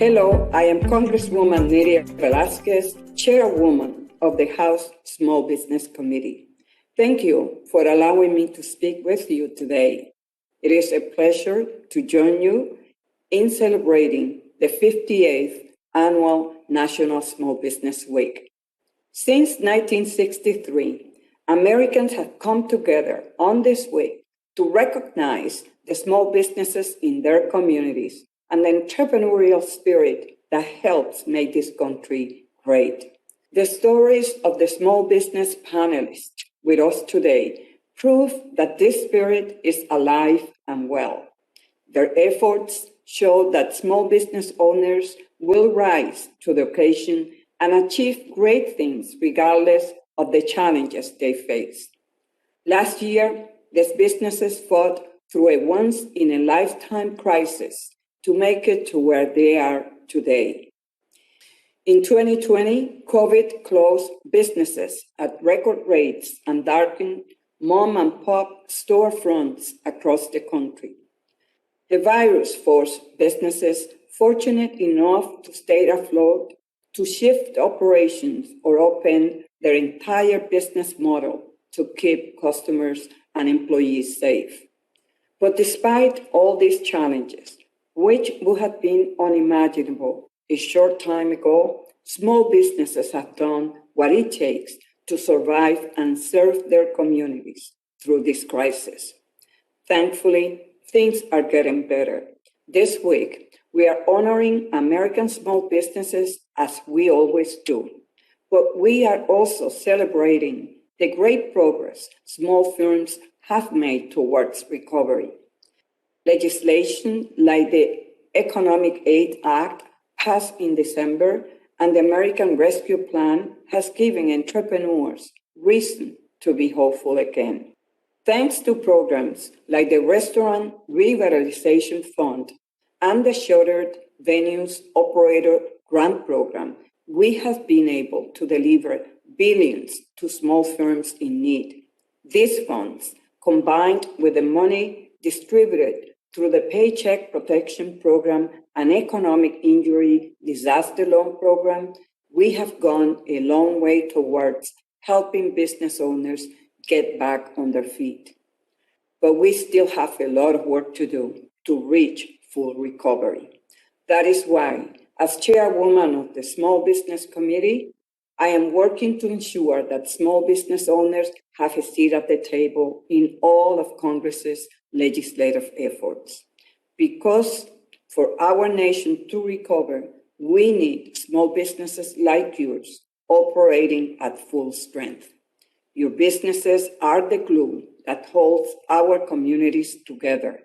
Hello, I am Congresswoman Nydia Velázquez, Chairwoman of the House Small Business Committee. Thank you for allowing me to speak with you today. It is a pleasure to join you in celebrating the 58th Annual National Small Business Week. Since 1963, Americans have come together on this week to recognize the small businesses in their communities and the entrepreneurial spirit that helps make this country great. The stories of the small business panelists with us today prove that this spirit is alive and well. Their efforts show that small business owners will rise to the occasion and achieve great things regardless of the challenges they face. Last year, these businesses fought through a once-in-a-lifetime crisis to make it to where they are today. In 2020, COVID closed businesses at record rates and darkened mom-and-pop storefronts across the country. The virus forced businesses fortunate enough to stay afloat to shift operations or open their entire business model to keep customers and employees safe. But despite all these challenges, which would have been unimaginable a short time ago, small businesses have done what it takes to survive and serve their communities through this crisis. Thankfully, things are getting better. This week, we are honoring American small businesses as we always do, but we are also celebrating the great progress small firms have made towards recovery. Legislation like the Economic Aid Act passed in December and the American Rescue Plan has given entrepreneurs reason to be hopeful again. Thanks to programs like the Restaurant Revitalization Fund and the Shuttered Venues Operator Grant Program, we have been able to deliver billions to small firms in need. These funds, combined with the money distributed through the Paycheck Protection Program and Economic Injury Disaster Loan Program, we have gone a long way towards helping business owners get back on their feet. But we still have a lot of work to do to reach full recovery. That is why, as chairwoman of the Small Business Committee, I am working to ensure that small business owners have a seat at the table in all of Congress's legislative efforts. Because for our nation to recover, we need small businesses like yours operating at full strength. Your businesses are the glue that holds our communities together,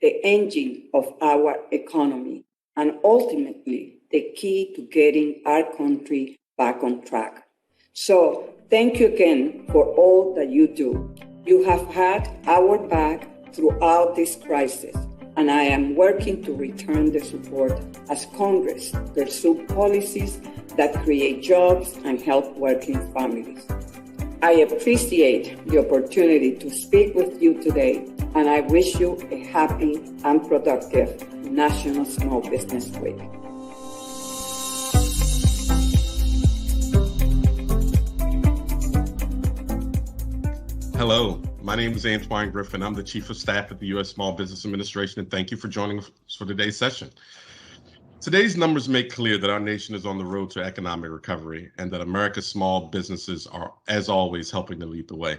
the engine of our economy, and ultimately the key to getting our country back on track. So thank you again for all that you do. You have had our back throughout this crisis, and I am working to return the support as Congress pursues policies that create jobs and help working families. I appreciate the opportunity to speak with you today, and I wish you a happy and productive National Small Business Week. Hello, my name is Antoine Griffin. I'm the Chief of Staff at the U.S. Small Business Administration, and thank you for joining us for today's session. Today's numbers make clear that our nation is on the road to economic recovery and that America's small businesses are, as always, helping to lead the way.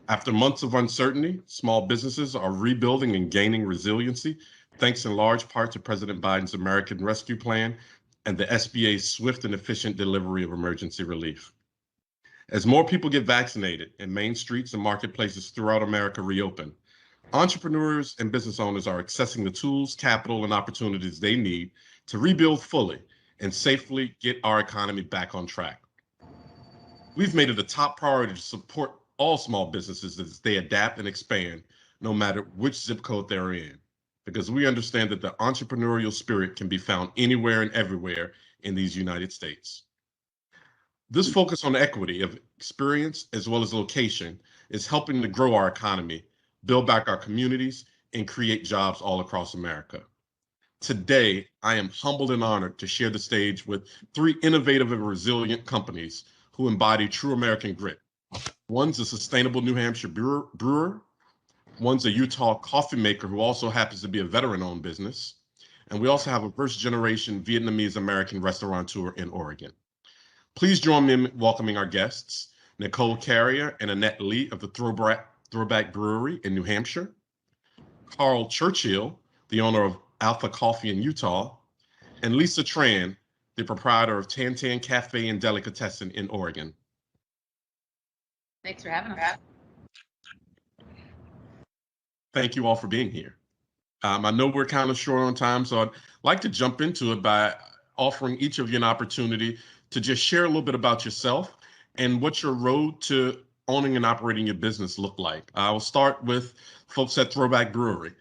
After months of uncertainty, small businesses are rebuilding and gaining resiliency, thanks in large part to President Biden's American Rescue Plan and the SBA's swift and efficient delivery of emergency relief. As more people get vaccinated and main streets and marketplaces throughout America reopen, entrepreneurs and business owners are accessing the tools, capital, and opportunities they need to rebuild fully and safely get our economy back on track. We've made it a top priority to support all small businesses as they adapt and expand, no matter which zip code they're in, because we understand that the entrepreneurial spirit can be found anywhere and everywhere in these United States. This focus on equity of experience as well as location is helping to grow our economy, build back our communities, and create jobs all across America. Today, I am humbled and honored to share the stage with three innovative and resilient companies who embody true American grit. One's a sustainable New Hampshire brewer. One's a Utah coffee maker who also happens to be a veteran-owned business. And we also have a first-generation Vietnamese-American restaurateur in Oregon. Please join me in welcoming our guests, Nicole Carrier and Annette Lee of the Throwback Brewery in New Hampshire, Carl Churchill, the owner of Alpha Coffee in Utah, and Lisa Tran, the proprietor of Tan Tan Cafe and Delicatessen in Oregon. Thanks for having us. Thank you all for being here. I know we're kind of short on time, so I'd like to jump into it by offering each of you an opportunity to just share a little bit about yourself and what your road to owning and operating your business looked like. I will start with folks at Throwback Brewery.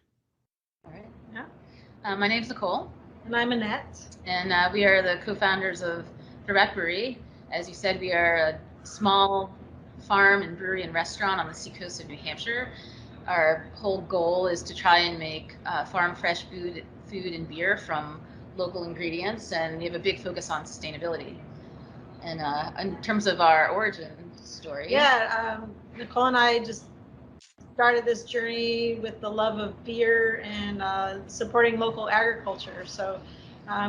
All right. Yeah. My name's Nicole. And I'm Annette. And we are the co-founders of Throwback Brewery. As you said, we are a small farm and brewery and restaurant on the seacoast of New Hampshire. Our whole goal is to try and make farm fresh food and beer from local ingredients, and we have a big focus on sustainability. And in terms of our origin story. Yeah, Nicole and I just started this journey with the love of beer and supporting local agriculture. So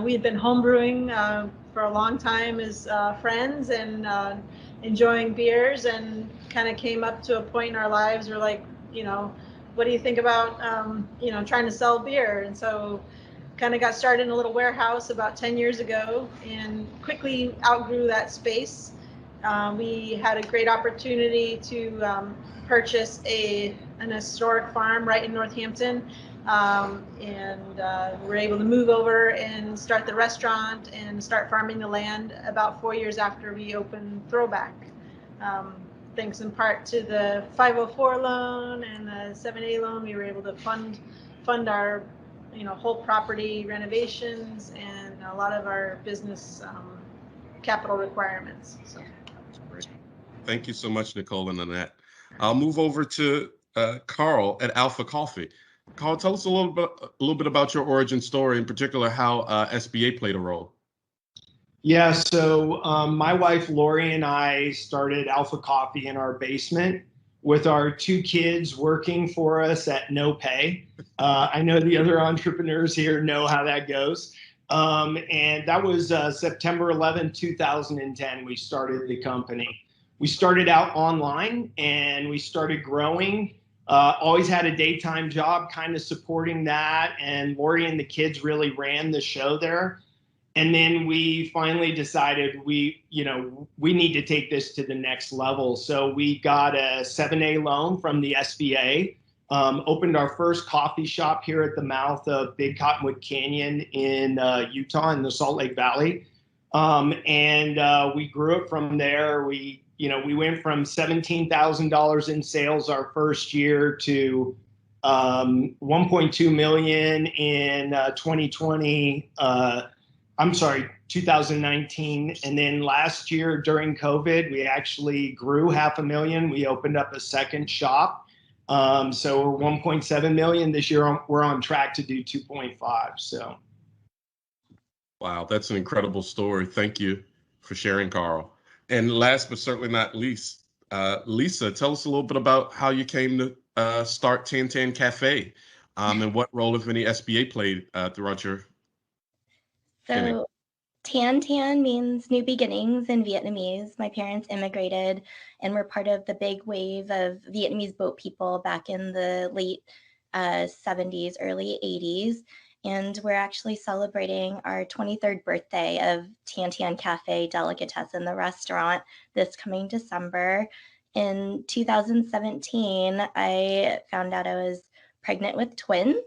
we had been homebrewing for a long time as friends and enjoying beers, and kind of came up to a point in our lives where, like, what do you think about, trying to sell beer? And so kind of got started in a little warehouse about 10 years ago and quickly outgrew that space. We had a great opportunity to purchase an historic farm right in Northampton. And we're able to move over and start the restaurant and start farming the land about 4 years after we opened Throwback. Thanks in part to the 504 loan and the 7A loan, we were able to fund our whole property renovations and a lot of our business capital requirements. So. Thank you so much, Nicole and Annette. I'll move over to Carl at Alpha Coffee. Carl, tell us a little bit about your origin story, in particular how SBA played a role. Yeah, so my wife Lori and I started Alpha Coffee in our basement with our two kids working for us at no pay. I know the other entrepreneurs here know how that goes. And that was September 11, 2010, we started the company. We started out online and we started growing. Always had a daytime job kind of supporting that. And Lori and the kids really ran the show there. And then we finally decided we need to take this to the next level. So we got a 7A loan from the SBA, opened our first coffee shop here at the mouth of Big Cottonwood Canyon in Utah in the Salt Lake Valley. And we grew it from there. We went from $17,000 in sales our first year to 1.2 million in 2019. And then last year during COVID, we actually grew $500,000. We opened up a second shop. So we're 1.7 million this year. We're on track to do 2.5. So. Wow, that's an incredible story. Thank you for sharing, Carl. And last but certainly not least, Lisa, tell us a little bit about how you came to start Tan Tan Cafe and what role, if any, SBA played throughout your beginning. So Tan Tan means new beginnings in Vietnamese. My parents immigrated and were part of the big wave of Vietnamese boat people back in the late 70s, early 80s. And we're actually celebrating our 23rd birthday of Tan Tan Cafe Delicatessen, the restaurant, this coming December. In 2017, I found out I was pregnant with twins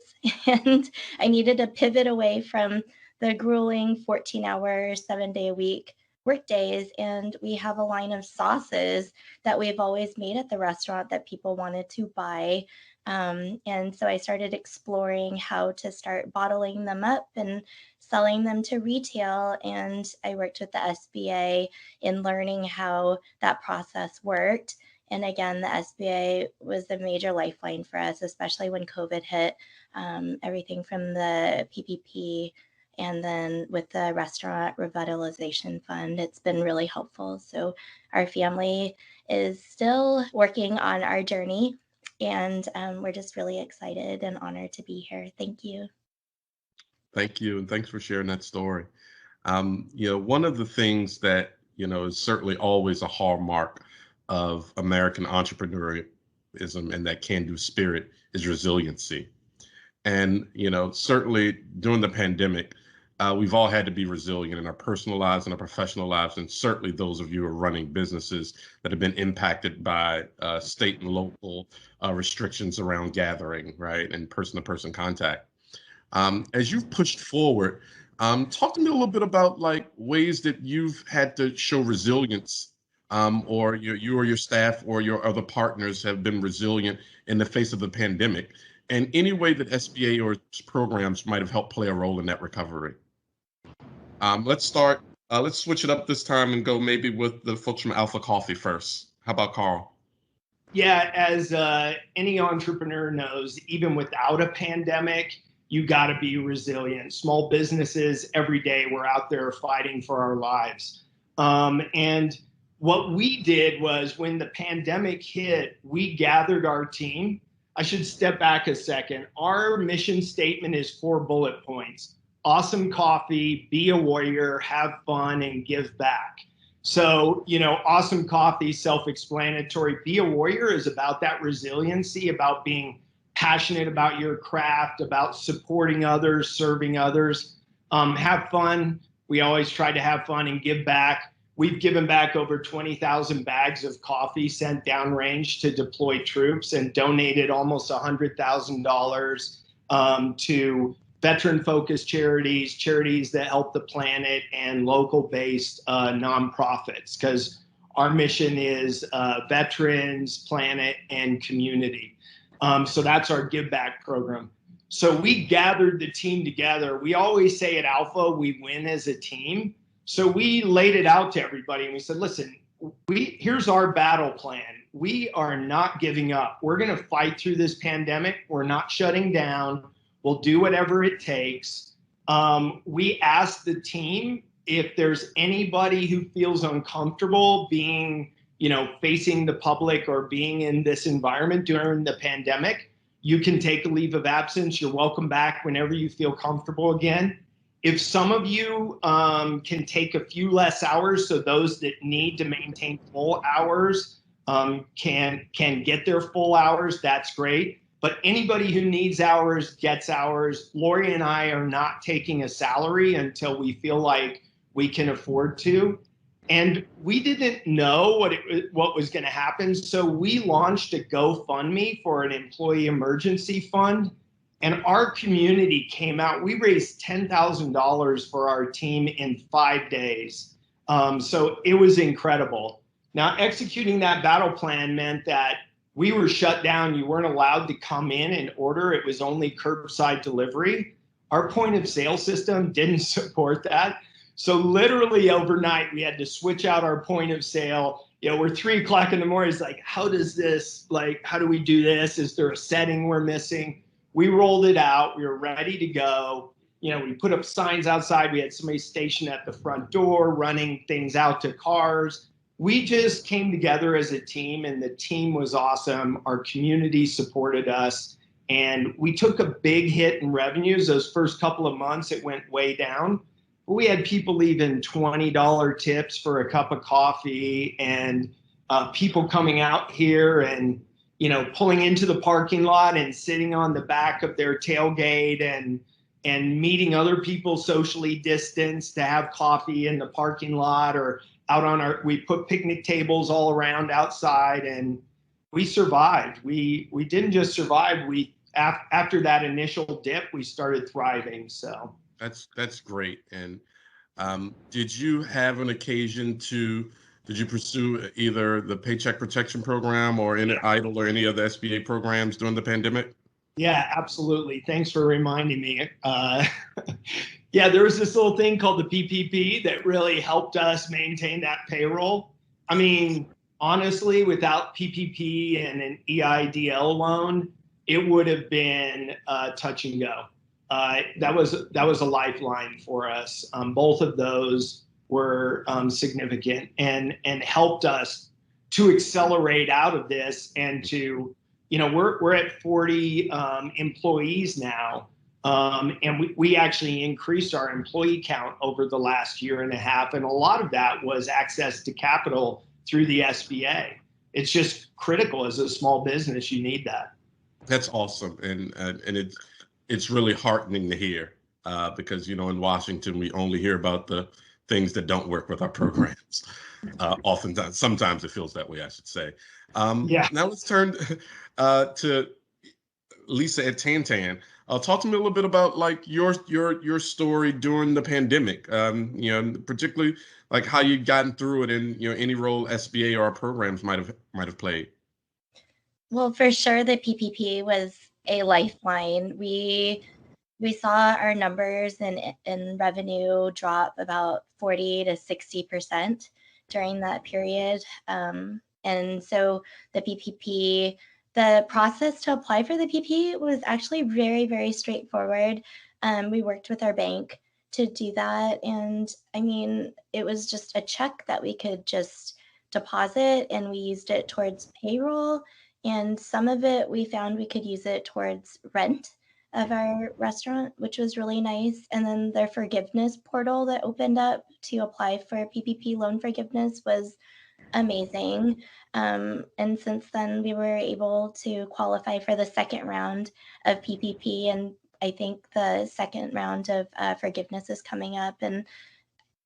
and I needed to pivot away from the grueling 14-hour, 7-day-a-week work days. And we have a line of sauces that we've always made at the restaurant that people wanted to buy. And so I started exploring how to start bottling them up and selling them to retail. And I worked with the SBA in learning how that process worked. And again, the SBA was a major lifeline for us, especially when COVID hit. Everything from the PPP and then with the Restaurant Revitalization Fund, it's been really helpful. So our family is still working on our journey, and we're just really excited and honored to be here. Thank you. Thank you, and thanks for sharing that story. One of the things that, is certainly always a hallmark of American entrepreneurialism and that can-do spirit is resiliency. And, certainly during the pandemic, we've all had to be resilient in our personal lives and our professional lives, and certainly those of you who are running businesses that have been impacted by state and local restrictions around gathering, right, and person-to-person contact. As you've pushed forward, talk to me a little bit about like ways that you've had to show resilience, or you or your staff or your other partners have been resilient in the face of the pandemic, and any way that SBA or programs might have helped play a role in that recovery. Let's switch it up this time and go maybe with the folks from Alpha Coffee first. How about Carl? Yeah, as any entrepreneur knows, even without a pandemic, you got to be resilient. Small businesses, every day, we're out there fighting for our lives. And what we did was when the pandemic hit, we gathered our team. I should step back a second. Our mission statement is 4 bullet points: awesome coffee, be a warrior, have fun, and give back. So, awesome coffee, self-explanatory. Be a warrior is about that resiliency, about being passionate about your craft, about supporting others, serving others. Have fun. We always try to have fun and give back. We've given back over 20,000 bags of coffee sent downrange to deploy troops, and donated almost $100,000 to veteran-focused charities that help the planet, and local-based nonprofits, because our mission is veterans, planet, and community. So that's our give back program. So we gathered the team together. We always say at Alpha, we win as a team. So we laid it out to everybody and we said, listen, here's our battle plan. We are not giving up. We're going to fight through this pandemic. We're not shutting down. We'll do whatever it takes. We asked the team if there's anybody who feels uncomfortable being facing the public or being in this environment during the pandemic, you can take a leave of absence. You're welcome back whenever you feel comfortable again. If some of you can take a few less hours, so those that need to maintain full hours can get their full hours, that's great. But anybody who needs hours gets hours. Lori and I are not taking a salary until we feel like we can afford to. And we didn't know what was going to happen. So we launched a GoFundMe for an employee emergency fund. And our community came out. We raised $10,000 for our team in 5 days. So it was incredible. Now, executing that battle plan meant that we were shut down. You weren't allowed to come in and order. It was only curbside delivery. Our point of sale system didn't support that. So literally overnight, we had to switch out our point of sale. We're 3 o'clock in the morning. It's like, how do we do this? Is there a setting we're missing? We rolled it out. We were ready to go. We put up signs outside. We had somebody stationed at the front door running things out to cars. We just came together as a team, and the team was awesome. Our community supported us, and we took a big hit in revenues. Those first couple of months, it went way down. We had people leaving $20 tips for a cup of coffee, and people coming out here and, pulling into the parking lot and sitting on the back of their tailgate and meeting other people socially distanced to have coffee in the parking lot or out on we put picnic tables all around outside, and we survived. We didn't just survive. After that initial dip, we started thriving. So. That's great. And did you have an occasion did you pursue either the Paycheck Protection Program or any EIDL or any other SBA programs during the pandemic? Yeah, absolutely. Thanks for reminding me. Yeah, there was this little thing called the PPP that really helped us maintain that payroll. I mean, honestly, without PPP and an EIDL loan, it would have been touch and go. That was a lifeline for us. Both of those were significant and helped us to accelerate out of this and to, we're at 40 employees now. And we actually increased our employee count over the last year and a half. And a lot of that was access to capital through the SBA. It's just critical as a small business. You need that. That's awesome. And it's really heartening to hear because, in Washington, we only hear about the things that don't work with our programs. Oftentimes, sometimes it feels that way, I should say. Now let's turn to Lisa at Tantan. Talk to me a little bit about like your story during the pandemic. Particularly like how you'd gotten through it, and any role SBA or our programs might have played. Well, for sure, the PPP was a lifeline. We saw our numbers in revenue drop about 40 to 60% during that period. And so the PPP, the process to apply for the PPP was actually very, very straightforward. We worked with our bank to do that. And I mean, it was just a check that we could just deposit, and we used it towards payroll. And some of it, we found we could use it towards rent of our restaurant, which was really nice. And then their forgiveness portal that opened up to apply for PPP loan forgiveness was amazing. And since then, we were able to qualify for the second round of PPP. And I think the second round of forgiveness is coming up. And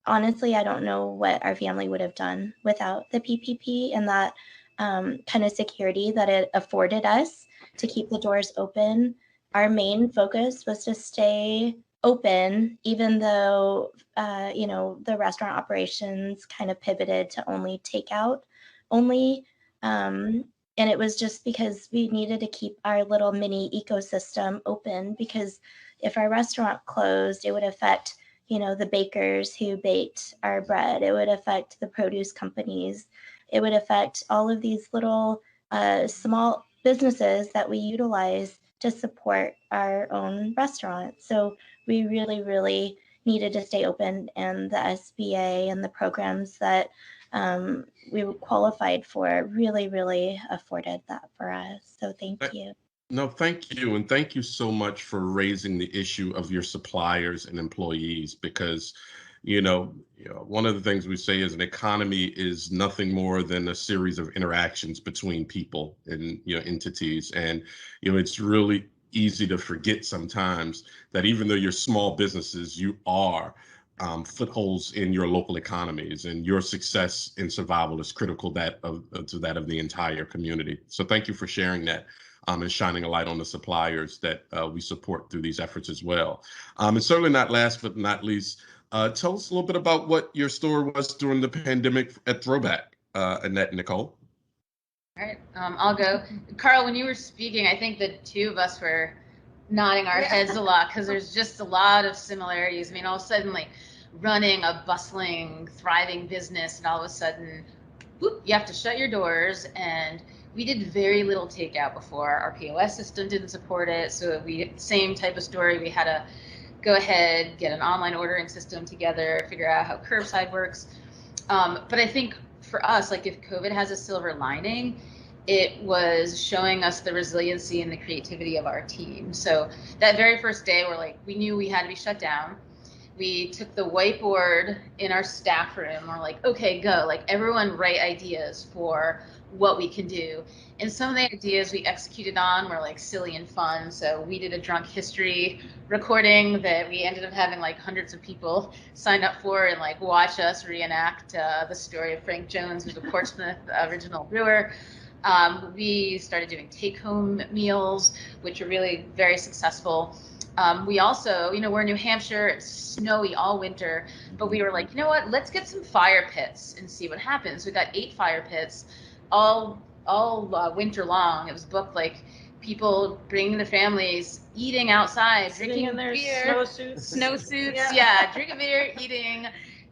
honestly, I don't know what our family would have done without the PPP and that kind of security that it afforded us to keep the doors open. Our main focus was to stay open, even though, the restaurant operations kind of pivoted to only takeout only. And it was just because we needed to keep our little mini ecosystem open, because if our restaurant closed, it would affect, the bakers who baked our bread. It would affect the produce companies. It would affect all of these little small businesses that we utilize to support our own restaurant. So we really, really needed to stay open, and the SBA and the programs that we qualified for really, really afforded that for us. So thank you. No, thank you. And thank you so much for raising the issue of your suppliers and employees, because, one of the things we say is an economy is nothing more than a series of interactions between people and, entities. And, it's really easy to forget sometimes that even though you're small businesses, you are footholds in your local economies, and your success and survival is critical to that of the entire community. So thank you for sharing that. And shining a light on the suppliers that we support through these efforts as well. And certainly not last but not least, tell us a little bit about what your store was during the pandemic at Throwback, Annette and Nicole. All right, I'll go. Carl, when you were speaking, I think the two of us were nodding our heads a lot, because there's just a lot of similarities. I mean, all of a sudden, like running a bustling, thriving business, and all of a sudden, whoop, you have to shut your doors. And we did very little takeout before. Our POS system didn't support it. So same type of story. We had to go ahead, get an online ordering system together, figure out how curbside works. But I think for us, like if COVID has a silver lining, it was showing us the resiliency and the creativity of our team. So that very first day, we knew we had to be shut down. We took the whiteboard in our staff room. We're like, okay, go. Like everyone write ideas for what we can do. And some of the ideas we executed on were like silly and fun. So we did a drunk history recording that we ended up having like hundreds of people sign up for and like watch us reenact the story of Frank Jones, who's a Portsmouth original brewer. We started doing take-home meals, which are really very successful. We also, we're in New Hampshire, it's snowy all winter, but we were like, you know what, let's get some fire pits and see what happens. We got 8 fire pits all winter long. It was booked, like people bringing their families, eating outside, drinking in their beer, snowsuits, drinking beer, eating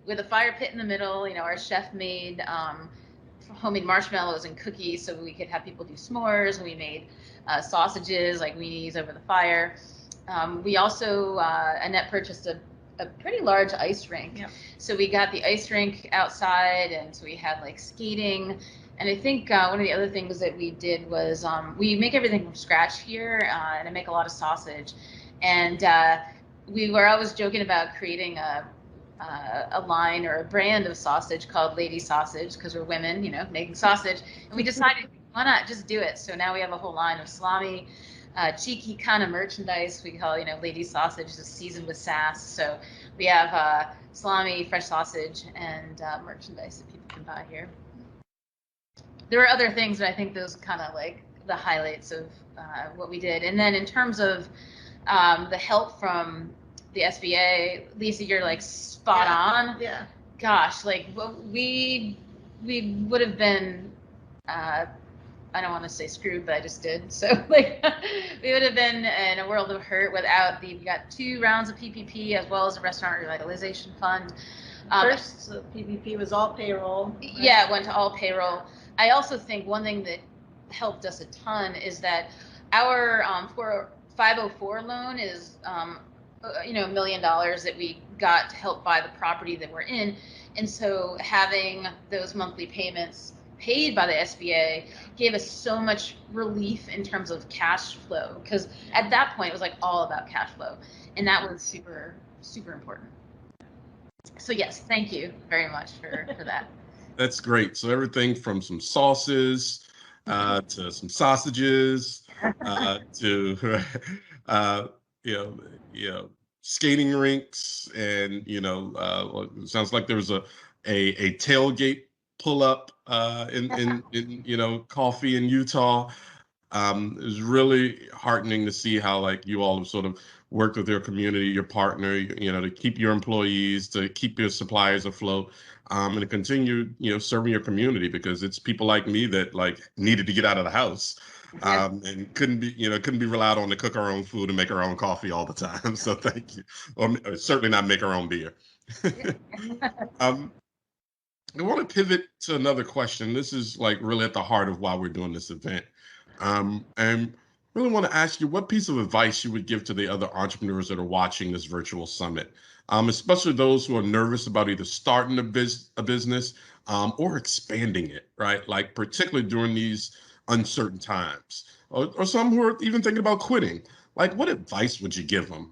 with a fire pit in the middle. Our chef made homemade marshmallows and cookies so we could have people do s'mores. We made sausages like weenies over the fire. We also, Annette purchased a pretty large ice rink. Yep. So we got the ice rink outside, and so we had like skating. And I think one of the other things that we did was we make everything from scratch here, and I make a lot of sausage. And we were always joking about creating a line or a brand of sausage called Lady Sausage, because we're women, you know, making sausage. And we decided, why not just do it? So now we have a whole line of salami, cheeky kind of merchandise we call, you know, Lady Sausage, just seasoned with sass. So we have salami, fresh sausage, and merchandise that people can buy here. There were other things, but I think those kind of like the highlights of what we did. And then in terms of the help from the SBA, Lisa, you're like spot on. Yeah. Gosh, like we would have been, I don't want to say screwed, but I just did. So like we would have been in a world of hurt without we got 2 rounds of PPP as well as a restaurant revitalization fund. First, the PPP was all payroll. Right? Yeah, it went to all payroll. I also think one thing that helped us a ton is that our 504 loan is you know, $1 million that we got to help buy the property that we're in. And so having those monthly payments paid by the SBA gave us so much relief in terms of cash flow, because at that point it was like all about cash flow, and that was super, super important. So yes, thank you very much for that. That's great. So everything from some sauces to some sausages to you know, skating rinks, and it sounds like there was a tailgate pull up in you know, coffee in Utah. It was really heartening to see how like you all have sort of worked with your community, your partner, you know, to keep your employees, to keep your suppliers afloat, and to continue, you know, serving your community, because it's people like me that like needed to get out of the house. And couldn't be relied on to cook our own food and make our own coffee all the time. So thank you. Or certainly not make our own beer. I want to pivot to another question. This is like really at the heart of why we're doing this event. And really want to ask you what piece of advice you would give to the other entrepreneurs that are watching this virtual summit, especially those who are nervous about either starting a business or expanding it, right? Like particularly during these uncertain times, or some who are even thinking about quitting. Like, what advice would you give them?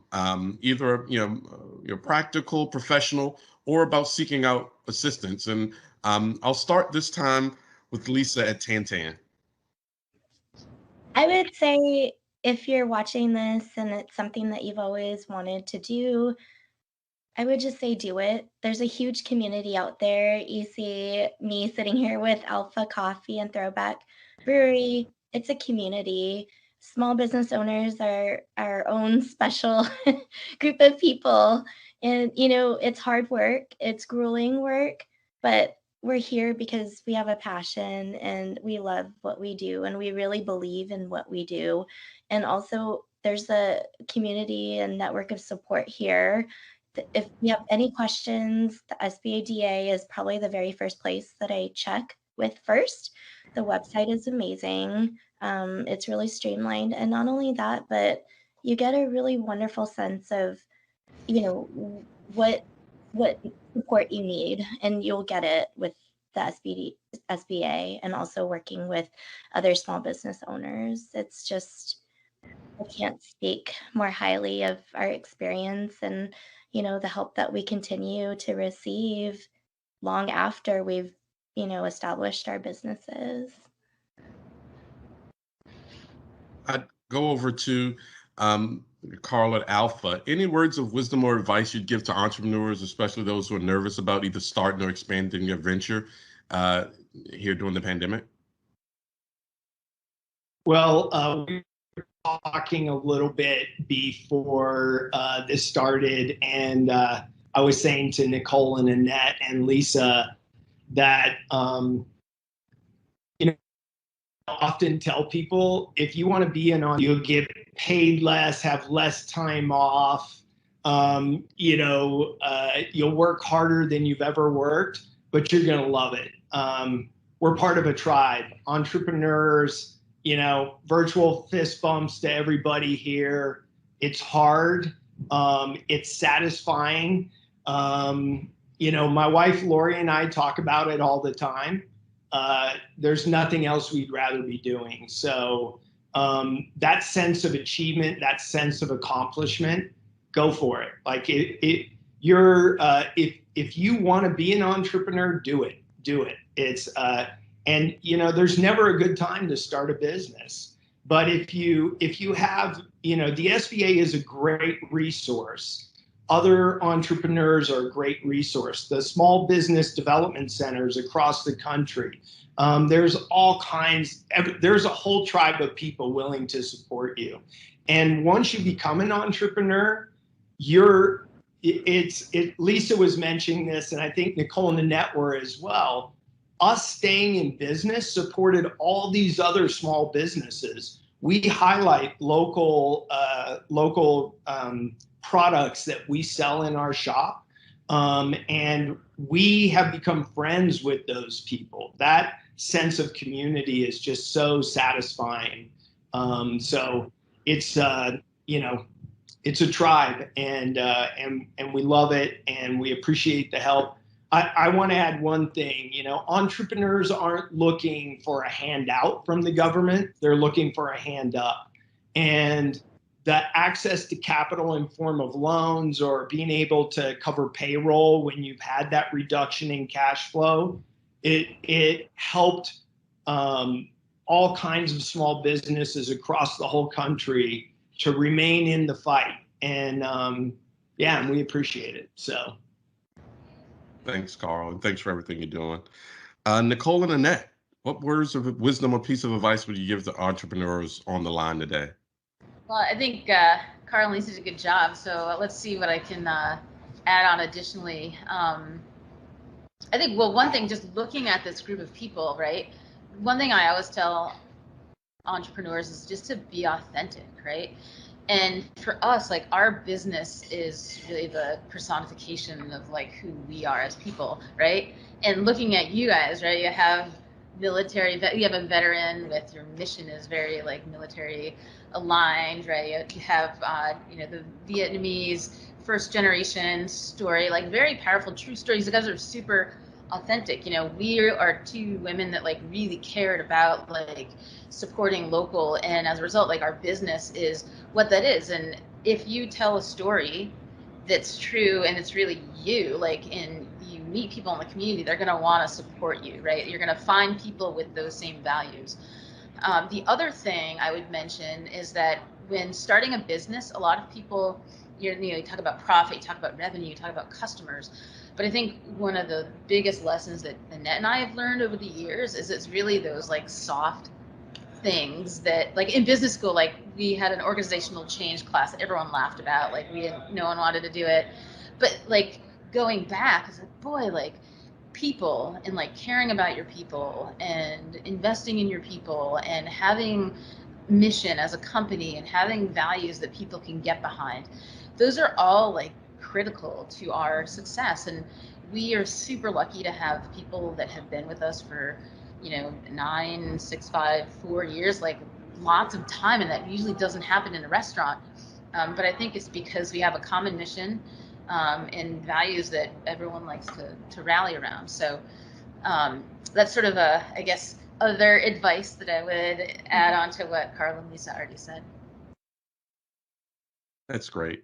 Either your practical, professional, or about seeking out assistance. And I'll start this time with Lisa at Tantan. I would say if you're watching this and it's something that you've always wanted to do, I would just say do it. There's a huge community out there. You see me sitting here with Alpha Coffee and Throwback Brewery. It's a community. Small business owners are our own special group of people. And, you know, it's hard work. It's grueling work, but we're here because we have a passion and we love what we do and we really believe in what we do. And also there's a community and network of support here. If you have any questions, the SBADA is probably the very first place that I check with first. The website is amazing. It's really streamlined. And not only that, but you get a really wonderful sense of, you know, what support you need, and you'll get it with the SBA and also working with other small business owners. It's just, I can't speak more highly of our experience and, you know, the help that we continue to receive long after we've, you know, established our businesses. I'd go over to Carl at Alpha. Any words of wisdom or advice you'd give to entrepreneurs, especially those who are nervous about either starting or expanding their venture here during the pandemic? Well, we were talking a little bit before this started, and I was saying to Nicole and Annette and Lisa that, you know, I often tell people, if you want to be an entrepreneur, you'll get paid less, have less time off, you know, you'll work harder than you've ever worked, but you're going to love it. we're part of a tribe. Entrepreneurs, you know, virtual fist bumps to everybody here. It's hard. It's satisfying. You know, my wife, Lori, and I talk about it all the time. There's nothing else we'd rather be doing. So that sense of achievement, that sense of accomplishment, go for it. Like if you want to be an entrepreneur, do it. It's and you know, there's never a good time to start a business. But if you have, you know, the SBA is a great resource. Other entrepreneurs are a great resource. The small business development centers across the country. There's all kinds, there's a whole tribe of people willing to support you. And once you become an entrepreneur, Lisa was mentioning this, and I think Nicole and Annette were as well. Us staying in business supported all these other small businesses. We highlight local products that we sell in our shop, and we have become friends with those people. That sense of community is just so satisfying. So it's you know, it's a tribe, and we love it, and we appreciate the help. I want to add one thing. You know, entrepreneurs aren't looking for a handout from the government. They're looking for a hand up. And the access to capital in form of loans or being able to cover payroll when you've had that reduction in cash flow, it helped all kinds of small businesses across the whole country to remain in the fight. And yeah, and we appreciate it. So. Thanks, Carl, and thanks for everything you're doing. Nicole and Annette, what words of wisdom or piece of advice would you give to entrepreneurs on the line today? Well, I think Carl and Lisa did a good job, so let's see what I can add on additionally. I think, well, one thing, just looking at this group of people, right? One thing I always tell entrepreneurs is just to be authentic, right? And for us, like, our business is really the personification of like who we are as people, right? And looking at you guys, right? You have military, you have a veteran with your mission is very like military aligned, right? You have, you know, the Vietnamese first generation story, like very powerful, true stories. You guys are super authentic. You know, we are two women that like really cared about like supporting local, and as a result, like our business is what that is. And if you tell a story that's true and it's really you, like, and you meet people in the community, they're going to want to support you, right? You're going to find people with those same values. The other thing I would mention is that when starting a business, a lot of people, you know, you talk about profit, you talk about revenue, you talk about customers. But I think one of the biggest lessons that Annette and I have learned over the years is it's really those like soft things that, like in business school, like we had an organizational change class that everyone laughed about, like no one wanted to do it. But like going back, it's like, boy, like people and like caring about your people and investing in your people and having mission as a company and having values that people can get behind. Those are all like critical to our success. And we are super lucky to have people that have been with us for, you know, 9, 6, 5, 4 years, like lots of time. And that usually doesn't happen in a restaurant. But I think it's because we have a common mission and values that everyone likes to rally around. So that's sort of a, I guess, other advice that I would add on to what Carl and Lisa already said. That's great.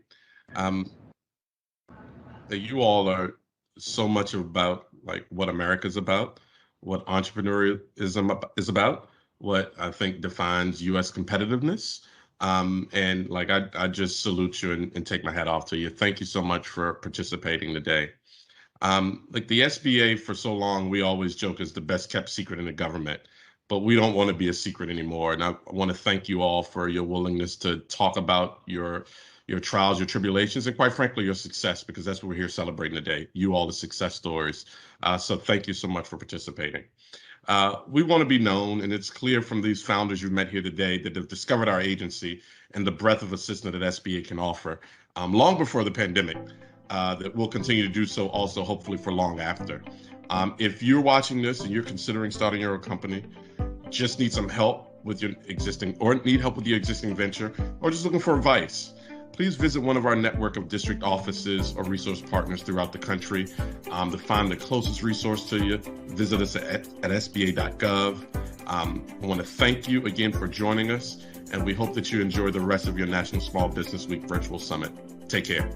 You all are so much about like what America's about, what entrepreneurialism is about, what I think defines U.S. competitiveness. And like, I just salute you and take my hat off to you. Thank you so much for participating today. Like the SBA for so long, we always joke is the best kept secret in the government, but we don't want to be a secret anymore. And I want to thank you all for your willingness to talk about your trials, your tribulations, and quite frankly, your success, because that's what we're here celebrating today, you all, the success stories. So thank you so much for participating. We want to be known, and it's clear from these founders you've met here today that have discovered our agency and the breadth of assistance that SBA can offer long before the pandemic, that we'll continue to do so also, hopefully for long after. If you're watching this and you're considering starting your own company, just need some help with your existing, or need help with your existing venture, or just looking for advice, please visit one of our network of district offices or resource partners throughout the country. To find the closest resource to you, visit us at sba.gov. I want to thank you again for joining us, and we hope that you enjoy the rest of your National Small Business Week Virtual Summit. Take care.